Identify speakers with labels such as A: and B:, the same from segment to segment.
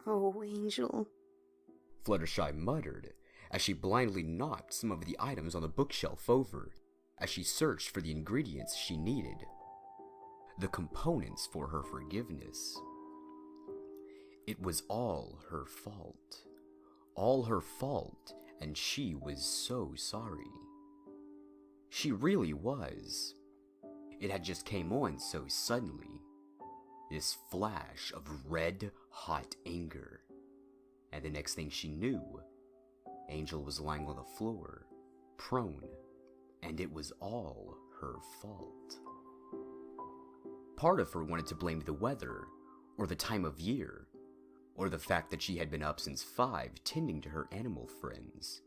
A: Oh, Angel.
B: Fluttershy muttered as she blindly knocked some of the items on the bookshelf over as she searched for the ingredients she needed. The components for her forgiveness. It was all her fault. All her fault, and she was so sorry. She really was. It had just came on so suddenly. This flash of red-hot anger. And the next thing she knew, Angel was lying on the floor, prone, and it was all her fault. Part of her wanted to blame the weather, or the time of year, or the fact that she had been up since 5 tending to her animal friends,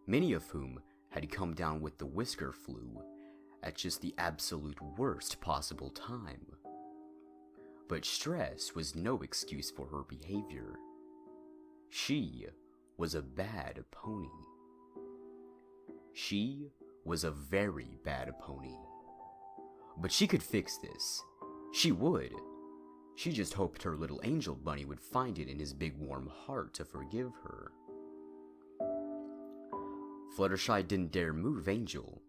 B: many of whom had come down with the whisker flu at just the absolute worst possible time. But stress was no excuse for her behavior. She was a bad pony. She was a very bad pony. But she could fix this. She would. She just hoped her little angel bunny would find it in his big warm heart to forgive her. Fluttershy didn't dare move Angel,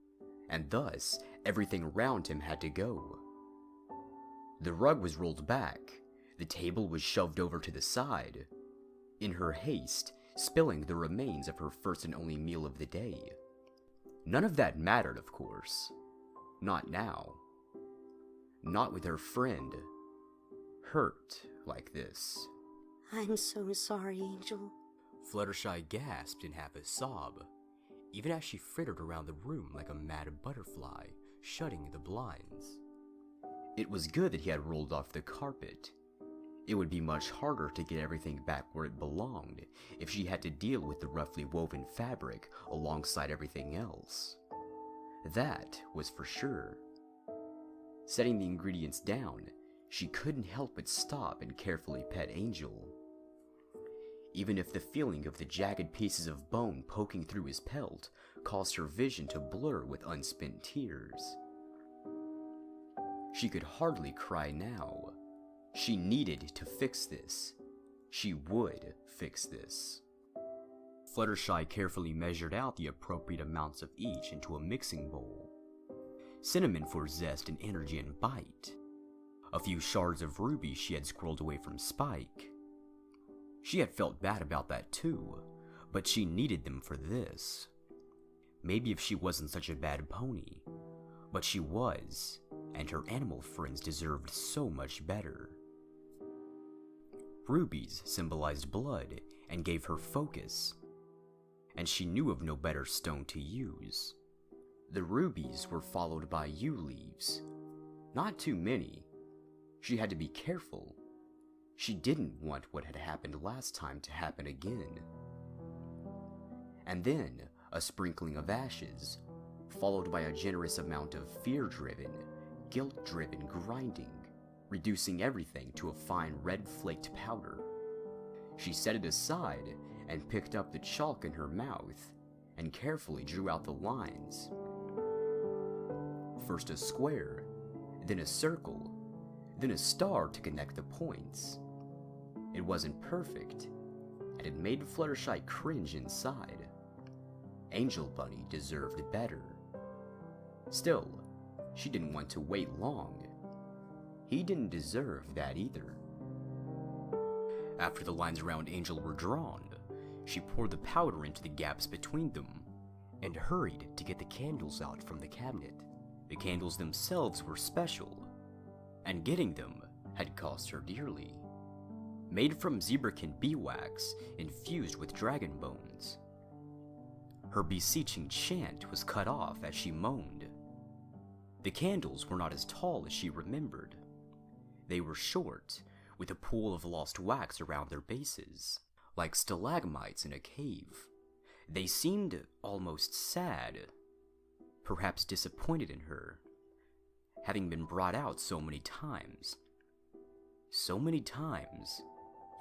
B: and thus everything around him had to go. The rug was rolled back, the table was shoved over to the side, in her haste, spilling the remains of her first and only meal of the day. None of that mattered, of course. Not now. Not with her friend, hurt like this.
A: I'm so sorry, Angel.
B: Fluttershy gasped in half a sob, even as she frittered around the room like a mad butterfly, shutting the blinds. It was good that he had rolled off the carpet. It would be much harder to get everything back where it belonged if she had to deal with the roughly woven fabric alongside everything else. That was for sure. Setting the ingredients down, she couldn't help but stop and carefully pet Angel. Even if the feeling of the jagged pieces of bone poking through his pelt caused her vision to blur with unspent tears. She could hardly cry now. She needed to fix this. She would fix this. Fluttershy carefully measured out the appropriate amounts of each into a mixing bowl. Cinnamon for zest and energy and bite. A few shards of ruby she had squirreled away from Spike. She had felt bad about that too, but she needed them for this. Maybe if she wasn't such a bad pony, but she was, and her animal friends deserved so much better. Rubies symbolized blood and gave her focus, and she knew of no better stone to use. The rubies were followed by yew leaves. Not too many. She had to be careful. She didn't want what had happened last time to happen again. And then a sprinkling of ashes, followed by a generous amount of fear-driven, guilt-driven grinding, reducing everything to a fine red flaked powder. She set it aside and picked up the chalk in her mouth and carefully drew out the lines. First a square, then a circle, then a star to connect the points. It wasn't perfect, and it made Fluttershy cringe inside. Angel Bunny deserved better. Still, she didn't want to wait long. He didn't deserve that either. After the lines around Angel were drawn, she poured the powder into the gaps between them, and hurried to get the candles out from the cabinet. The candles themselves were special, and getting them had cost her dearly. Made from zebrakin beeswax infused with dragon bones. Her beseeching chant was cut off as she moaned. The candles were not as tall as she remembered. They were short, with a pool of lost wax around their bases, like stalagmites in a cave. They seemed almost sad, perhaps disappointed in her, having been brought out so many times. So many times,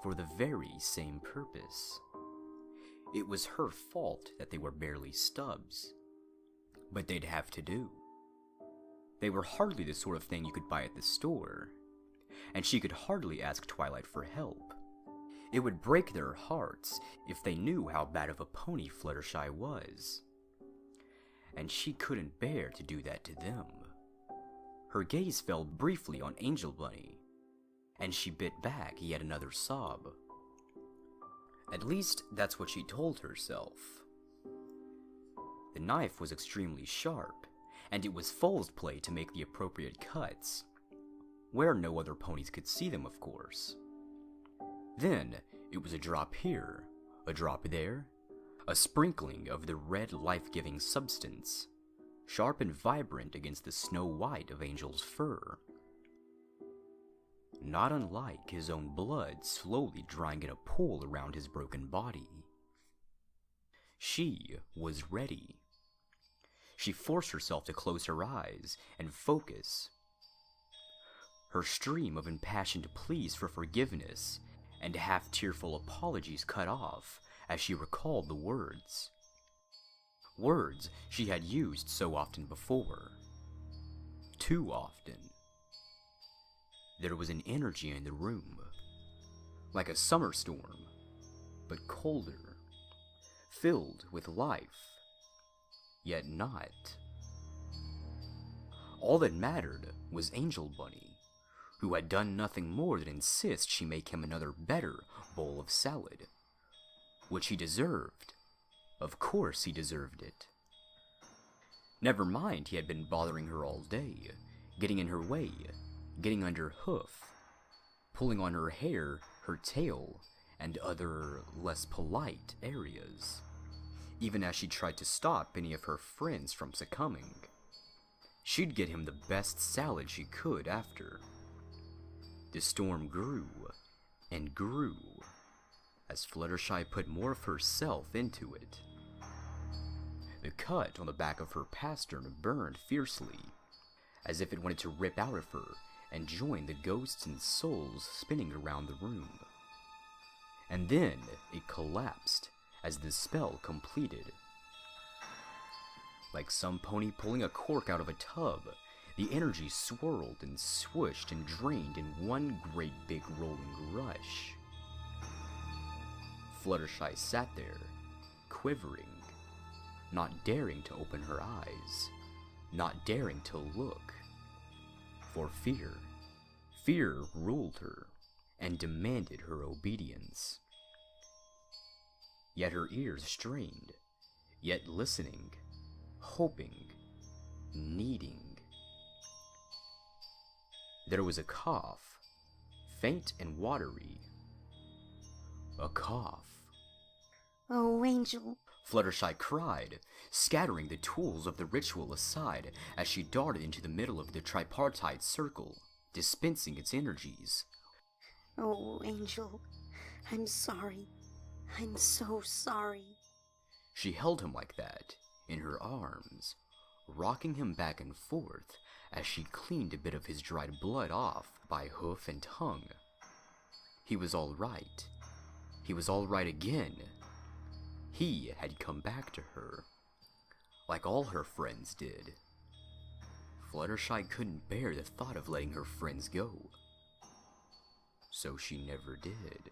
B: for the very same purpose. It was her fault that they were barely stubs, but they'd have to do. They were hardly the sort of thing you could buy at the store, and she could hardly ask Twilight for help. It would break their hearts if they knew how bad of a pony Fluttershy was. And she couldn't bear to do that to them. Her gaze fell briefly on Angel Bunny, and she bit back yet another sob. At least, that's what she told herself. The knife was extremely sharp, and it was foal's play to make the appropriate cuts, where no other ponies could see them, of course. Then, it was a drop here, a drop there, a sprinkling of the red life-giving substance, sharp and vibrant against the snow white of Angel's fur. Not unlike his own blood slowly drying in a pool around his broken body. She was ready. She forced herself to close her eyes and focus. Her stream of impassioned pleas for forgiveness and half-tearful apologies cut off as she recalled the words. Words she had used so often before. Too often. There was an energy in the room, like a summer storm, but colder, filled with life, yet not. All that mattered was Angel Bunny, who had done nothing more than insist she make him another better bowl of salad, which he deserved. Of course he deserved it. Never mind he had been bothering her all day, getting in her way, getting under hoof, pulling on her hair, her tail, and other less polite areas, even as she tried to stop any of her friends from succumbing. She'd get him the best salad she could after. The storm grew and grew as Fluttershy put more of herself into it. The cut on the back of her pastern burned fiercely, as if it wanted to rip out of her and join the ghosts and souls spinning around the room. And then it collapsed as the spell completed. Like some pony pulling a cork out of a tub, the energy swirled and swooshed and drained in one great big rolling rush. Fluttershy sat there, quivering, not daring to open her eyes, not daring to look. For fear. Fear ruled her and demanded her obedience. Yet her ears strained, yet listening, hoping, needing. There was a cough, faint and watery. A cough.
A: Oh, Angel.
B: Fluttershy cried, scattering the tools of the ritual aside as she darted into the middle of the tripartite circle, dispensing its energies.
A: Oh, Angel. I'm sorry. I'm so sorry.
B: She held him like that, in her arms, rocking him back and forth as she cleaned a bit of his dried blood off by hoof and tongue. He was all right. He was all right again. He had come back to her, like all her friends did. Fluttershy couldn't bear the thought of letting her friends go, so she never did.